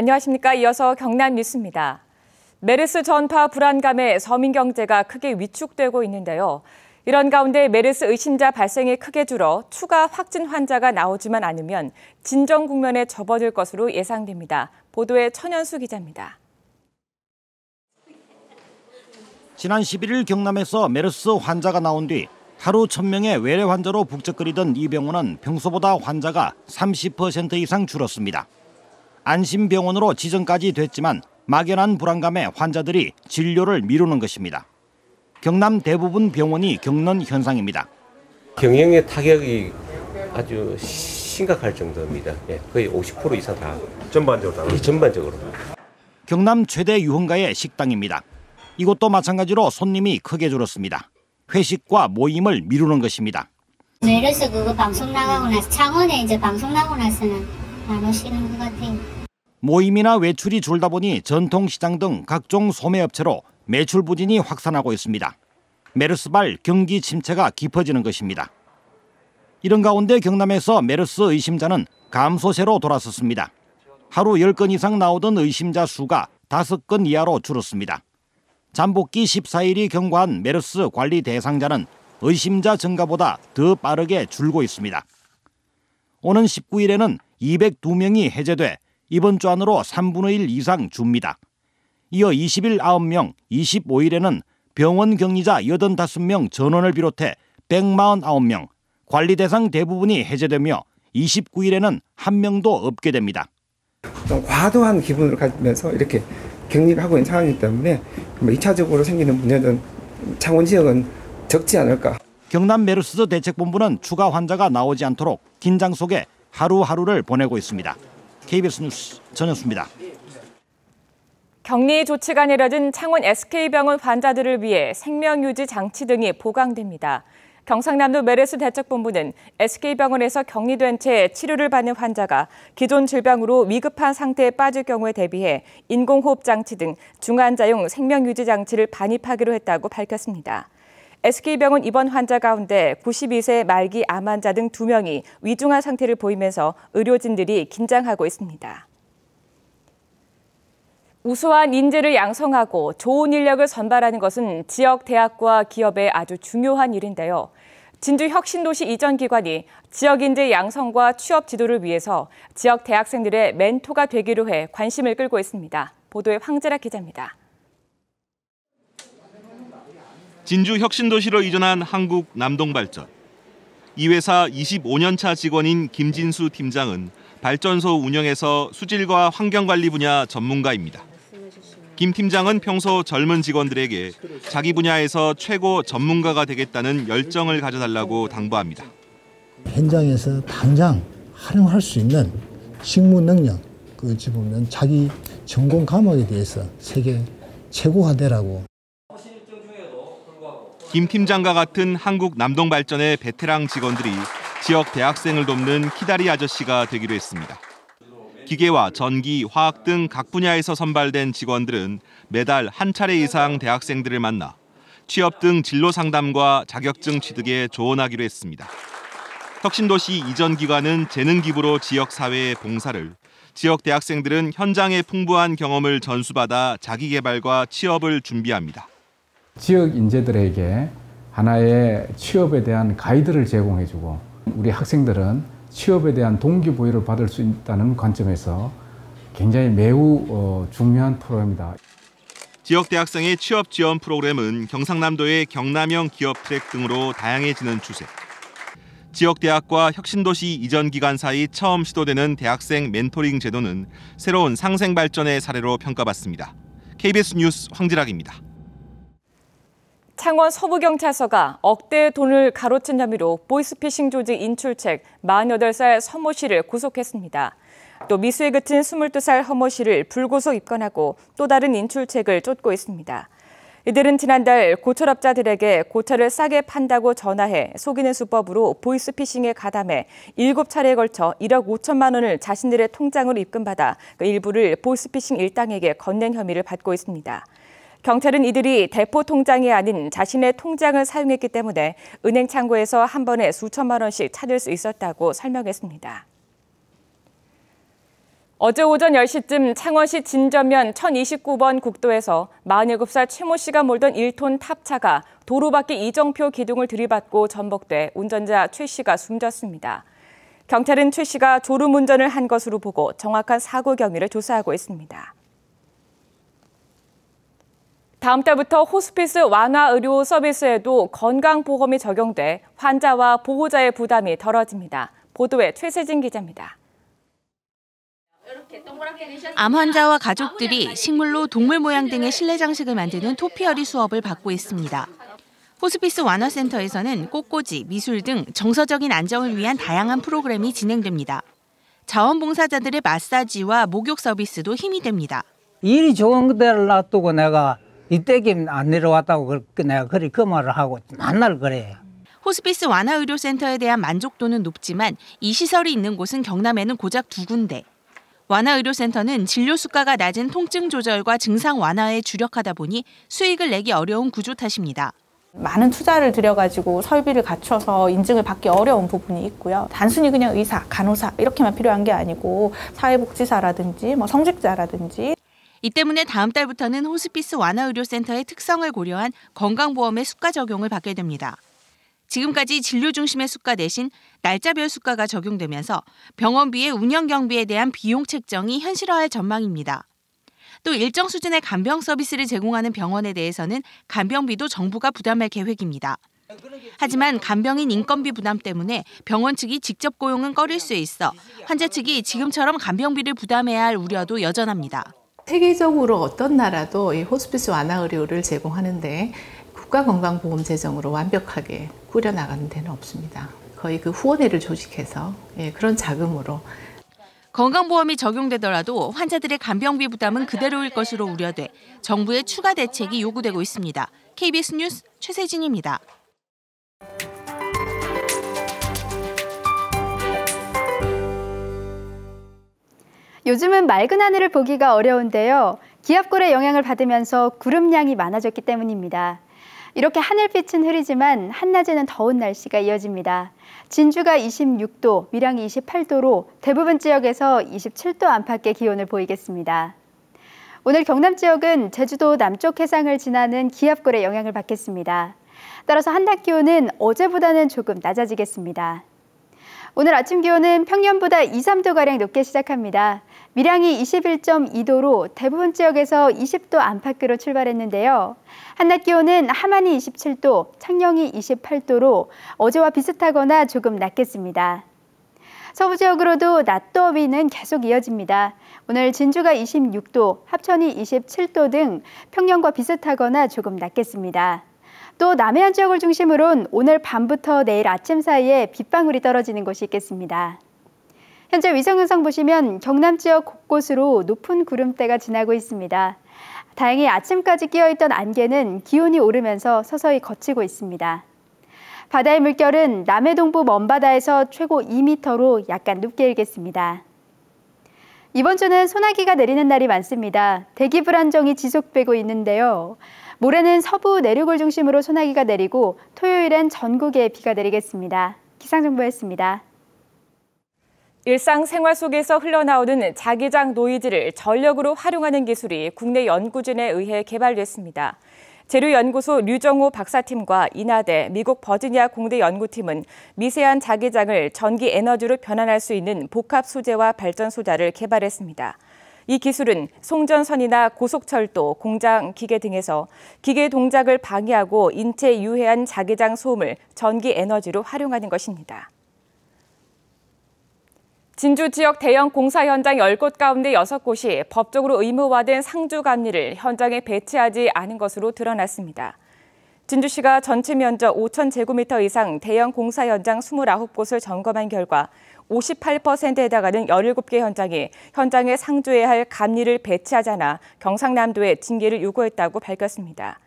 안녕하십니까. 이어서 경남 뉴스입니다. 메르스 전파 불안감에 서민 경제가 크게 위축되고 있는데요. 이런 가운데 메르스 의심자 발생이 크게 줄어 추가 확진 환자가 나오지만 않으면 진정 국면에 접어들 것으로 예상됩니다. 보도에 천연수 기자입니다. 지난 11일 경남에서 메르스 환자가 나온 뒤 하루 1,000명의 외래 환자로 북적거리던 이 병원은 평소보다 환자가 30% 이상 줄었습니다. 안심병원으로 지정까지 됐지만 막연한 불안감에 환자들이 진료를 미루는 것입니다. 경남 대부분 병원이 겪는 현상입니다. 경영의 타격이 아주 심각할 정도입니다. 거의 50% 이상 다. 전반적으로? 전반적으로. 경남 최대 유흥가의 식당입니다. 이곳도 마찬가지로 손님이 크게 줄었습니다. 회식과 모임을 미루는 것입니다. 메르스 그거 방송 나가고 나서 창원에 이제 방송 나고 나서는 안 오시는 것 같아요. 모임이나 외출이 줄다 보니 전통시장 등 각종 소매업체로 매출 부진이 확산하고 있습니다. 메르스발 경기 침체가 깊어지는 것입니다. 이런 가운데 경남에서 메르스 의심자는 감소세로 돌아섰습니다. 하루 10건 이상 나오던 의심자 수가 5건 이하로 줄었습니다. 잠복기 14일이 경과한 메르스 관리 대상자는 의심자 증가보다 더 빠르게 줄고 있습니다. 오는 19일에는 202명이 해제돼 이번 주 안으로 3분의 1 이상 줍니다. 이어 20일 9명, 25일에는 병원 격리자 85명 전원을 비롯해 149명, 관리 대상 대부분이 해제되며 29일에는 1명도 없게 됩니다. 좀 과도한 기분을 가지면서 이렇게 격리를 하고 있는 상황이기 때문에 2차적으로 생기는 문제는 창원 지역은 적지 않을까. 경남 메르스 대책본부는 추가 환자가 나오지 않도록 긴장 속에 하루하루를 보내고 있습니다. KBS 뉴스 전현수입니다. 격리 조치가 내려진 창원 SK병원 환자들을 위해 생명유지 장치 등이 보강됩니다. 경상남도 메르스 대책본부는 SK병원에서 격리된 채 치료를 받는 환자가 기존 질병으로 위급한 상태에 빠질 경우에 대비해 인공호흡 장치 등 중환자용 생명유지 장치를 반입하기로 했다고 밝혔습니다. SK병원 입원 환자 가운데 92세 말기 암 환자 등 2명이 위중한 상태를 보이면서 의료진들이 긴장하고 있습니다. 우수한 인재를 양성하고 좋은 인력을 선발하는 것은 지역 대학과 기업의 아주 중요한 일인데요. 진주 혁신도시 이전 기관이 지역 인재 양성과 취업 지도를 위해서 지역 대학생들의 멘토가 되기로 해 관심을 끌고 있습니다. 보도에 황재락 기자입니다. 진주 혁신도시로 이전한 한국 남동발전. 이 회사 25년 차 직원인 김진수 팀장은 발전소 운영에서 수질과 환경관리 분야 전문가입니다. 김 팀장은 평소 젊은 직원들에게 자기 분야에서 최고 전문가가 되겠다는 열정을 가져달라고 당부합니다. 현장에서 당장 활용할 수 있는 직무 능력, 그 보면 자기 전공 과목에 대해서 세계 최고가 되라고. 김 팀장과 같은 한국 남동발전의 베테랑 직원들이 지역 대학생을 돕는 키다리 아저씨가 되기로 했습니다. 기계와 전기, 화학 등 각 분야에서 선발된 직원들은 매달 한 차례 이상 대학생들을 만나 취업 등 진로 상담과 자격증 취득에 조언하기로 했습니다. 혁신도시 이전 기관은 재능 기부로 지역 사회의 봉사를, 지역 대학생들은 현장의 풍부한 경험을 전수받아 자기 개발과 취업을 준비합니다. 지역 인재들에게 하나의 취업에 대한 가이드를 제공해주고 우리 학생들은 취업에 대한 동기부여를 받을 수 있다는 관점에서 굉장히 매우 중요한 프로그램입니다. 지역 대학생의 취업 지원 프로그램은 경상남도의 경남형 기업 트랙 등으로 다양해지는 추세. 지역 대학과 혁신도시 이전 기관 사이 처음 시도되는 대학생 멘토링 제도는 새로운 상생 발전의 사례로 평가받습니다. KBS 뉴스 황지락입니다. 창원 서부경찰서가 억대의 돈을 가로챈 혐의로 보이스피싱 조직 인출책 48살 서모 씨를 구속했습니다. 또 미수에 그친 22살 허모 씨를 불구속 입건하고 또 다른 인출책을 쫓고 있습니다. 이들은 지난달 고철업자들에게 고철을 싸게 판다고 전화해 속이는 수법으로 보이스피싱에 가담해 7차례에 걸쳐 1억 5천만 원을 자신들의 통장으로 입금받아 그 일부를 보이스피싱 일당에게 건넨 혐의를 받고 있습니다. 경찰은 이들이 대포 통장이 아닌 자신의 통장을 사용했기 때문에 은행 창구에서 한 번에 수천만 원씩 찾을 수 있었다고 설명했습니다. 어제 오전 10시쯤 창원시 진전면 1029번 국도에서 47살 최모 씨가 몰던 1톤 탑차가 도로 밖의 이정표 기둥을 들이받고 전복돼 운전자 최 씨가 숨졌습니다. 경찰은 최 씨가 졸음 운전을 한 것으로 보고 정확한 사고 경위를 조사하고 있습니다. 다음 달부터 호스피스 완화 의료 서비스에도 건강보험이 적용돼 환자와 보호자의 부담이 덜어집니다. 보도에 최세진 기자입니다. 암 환자와 가족들이 식물로 동물 모양 등의 실내 장식을 만드는 토피어리 수업을 받고 있습니다. 호스피스 완화센터에서는 꽃꽂이, 미술 등 정서적인 안정을 위한 다양한 프로그램이 진행됩니다. 자원봉사자들의 마사지와 목욕 서비스도 힘이 됩니다. 일이 좋은 데를 놔두고 내가 이때쯤 안 내려왔다고 내가 그 말을 하고 만날 그래. 호스피스 완화의료센터에 대한 만족도는 높지만 이 시설이 있는 곳은 경남에는 고작 2군데. 완화의료센터는 진료 수가가 낮은 통증 조절과 증상 완화에 주력하다 보니 수익을 내기 어려운 구조 탓입니다. 많은 투자를 들여가지고 설비를 갖춰서 인증을 받기 어려운 부분이 있고요. 단순히 그냥 의사, 간호사 이렇게만 필요한 게 아니고 사회복지사라든지 성직자라든지. 이 때문에 다음 달부터는 호스피스 완화의료센터의 특성을 고려한 건강보험의 수가 적용을 받게 됩니다. 지금까지 진료 중심의 수가 대신 날짜별 수가가 적용되면서 병원비의 운영 경비에 대한 비용 책정이 현실화할 전망입니다. 또 일정 수준의 간병 서비스를 제공하는 병원에 대해서는 간병비도 정부가 부담할 계획입니다. 하지만 간병인 인건비 부담 때문에 병원 측이 직접 고용은 꺼릴 수 있어 환자 측이 지금처럼 간병비를 부담해야 할 우려도 여전합니다. 세계적으로 어떤 나라도 이 호스피스 완화 의료를 제공하는데 국가건강보험 재정으로 완벽하게 꾸려나가는 데는 없습니다. 거의 그 후원회를 조직해서 그런 자금으로. 건강보험이 적용되더라도 환자들의 간병비 부담은 그대로일 것으로 우려돼 정부의 추가 대책이 요구되고 있습니다. KBS 뉴스 최세진입니다. 요즘은 맑은 하늘을 보기가 어려운데요. 기압골의 영향을 받으면서 구름량이 많아졌기 때문입니다. 이렇게 하늘빛은 흐리지만 한낮에는 더운 날씨가 이어집니다. 진주가 26도, 밀양이 28도로 대부분 지역에서 27도 안팎의 기온을 보이겠습니다. 오늘 경남 지역은 제주도 남쪽 해상을 지나는 기압골의 영향을 받겠습니다. 따라서 한낮 기온은 어제보다는 조금 낮아지겠습니다. 오늘 아침 기온은 평년보다 2, 3도가량 높게 시작합니다. 밀양이 21.2도로 대부분 지역에서 20도 안팎으로 출발했는데요. 한낮 기온은 함안이 27도, 창녕이 28도로 어제와 비슷하거나 조금 낮겠습니다. 서부 지역으로도 낮 더위는 계속 이어집니다. 오늘 진주가 26도, 합천이 27도 등 평년과 비슷하거나 조금 낮겠습니다. 또 남해안 지역을 중심으로는 오늘 밤부터 내일 아침 사이에 빗방울이 떨어지는 곳이 있겠습니다. 현재 위성 영상 보시면 경남 지역 곳곳으로 높은 구름대가 지나고 있습니다. 다행히 아침까지 끼어있던 안개는 기온이 오르면서 서서히 걷히고 있습니다. 바다의 물결은 남해 동부 먼바다에서 최고 2m로 약간 높게 일겠습니다. 이번 주는 소나기가 내리는 날이 많습니다. 대기 불안정이 지속되고 있는데요. 모레는 서부 내륙을 중심으로 소나기가 내리고 토요일엔 전국에 비가 내리겠습니다. 기상정보였습니다. 일상생활 속에서 흘러나오는 자기장 노이즈를 전력으로 활용하는 기술이 국내 연구진에 의해 개발됐습니다. 재료연구소 류정호 박사팀과 인하대, 미국 버지니아 공대 연구팀은 미세한 자기장을 전기 에너지로 변환할 수 있는 복합 소재와 발전 소자를 개발했습니다. 이 기술은 송전선이나 고속철도, 공장 기계 등에서 기계 동작을 방해하고 인체에 유해한 자기장 소음을 전기 에너지로 활용하는 것입니다. 진주 지역 대형 공사 현장 10곳 가운데 6곳이 법적으로 의무화된 상주 감리를 현장에 배치하지 않은 것으로 드러났습니다. 진주시가 전체 면적 5,000제곱미터 이상 대형 공사 현장 29곳을 점검한 결과 58%에 해당하는 17개 현장이 현장에 상주해야 할 감리를 배치하지 않아 경상남도에 징계를 요구했다고 밝혔습니다.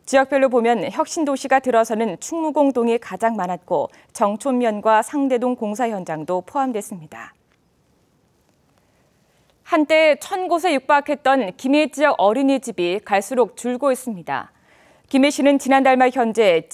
지역별로 보면 혁신도시가 들어서는 충무공동이 가장 많았고 정촌면과 상대동 공사 현장도 포함됐습니다. 한때 1,000곳에 육박했던 김해 지역 어린이집이 갈수록 줄고 있습니다. 김해시는 지난달 말 현재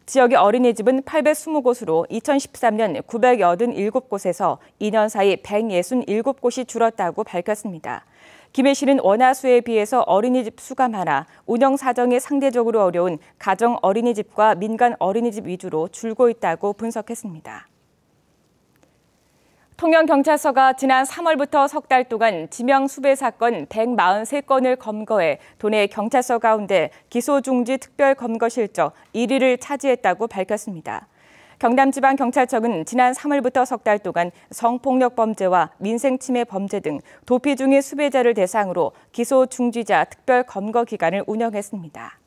지역의 어린이집은 820곳으로 2013년 987곳에서 2년 사이 167곳이 줄었다고 밝혔습니다. 김해 시는 원화수에 비해서 어린이집 수가 많아 운영 사정이 상대적으로 어려운 가정 어린이집과 민간 어린이집 위주로 줄고 있다고 분석했습니다. 통영경찰서가 지난 3월부터 석 달 동안 지명수배 사건 143건을 검거해 도내 경찰서 가운데 기소중지 특별검거 실적 1위를 차지했다고 밝혔습니다. 경남지방경찰청은 지난 3월부터 석 달 동안 성폭력 범죄와 민생침해 범죄 등 도피 중인 수배자를 대상으로 기소중지자 특별검거 기간을 운영했습니다.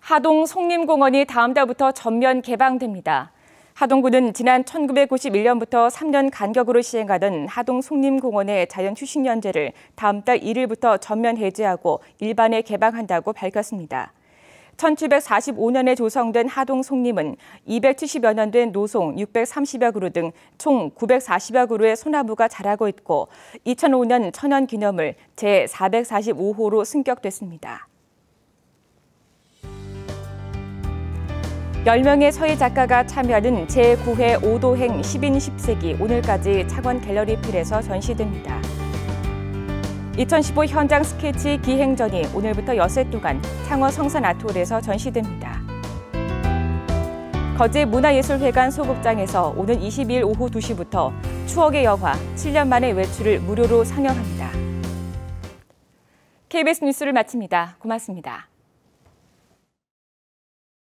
하동 송림공원이 다음 달부터 전면 개방됩니다. 하동구는 지난 1991년부터 3년 간격으로 시행하던 하동 송림공원의 자연휴식연제를 다음 달 1일부터 전면 해제하고 일반에 개방한다고 밝혔습니다. 1745년에 조성된 하동 송림은 270여 년 된 노송 630여 그루 등 총 940여 그루의 소나무가 자라고 있고 2005년 천연 기념물 제445호로 승격됐습니다. 10명의 서예 작가가 참여하는 제9회 오도행 10인 10세기 오늘까지 창원 갤러리 필에서 전시됩니다. 2015 현장 스케치 기행전이 오늘부터 엿새 동안 창원 성산 아트홀에서 전시됩니다. 거제 문화예술회관 소극장에서 오는 22일 오후 2시부터 추억의 영화 7년 만의 외출을 무료로 상영합니다. KBS 뉴스를 마칩니다. 고맙습니다.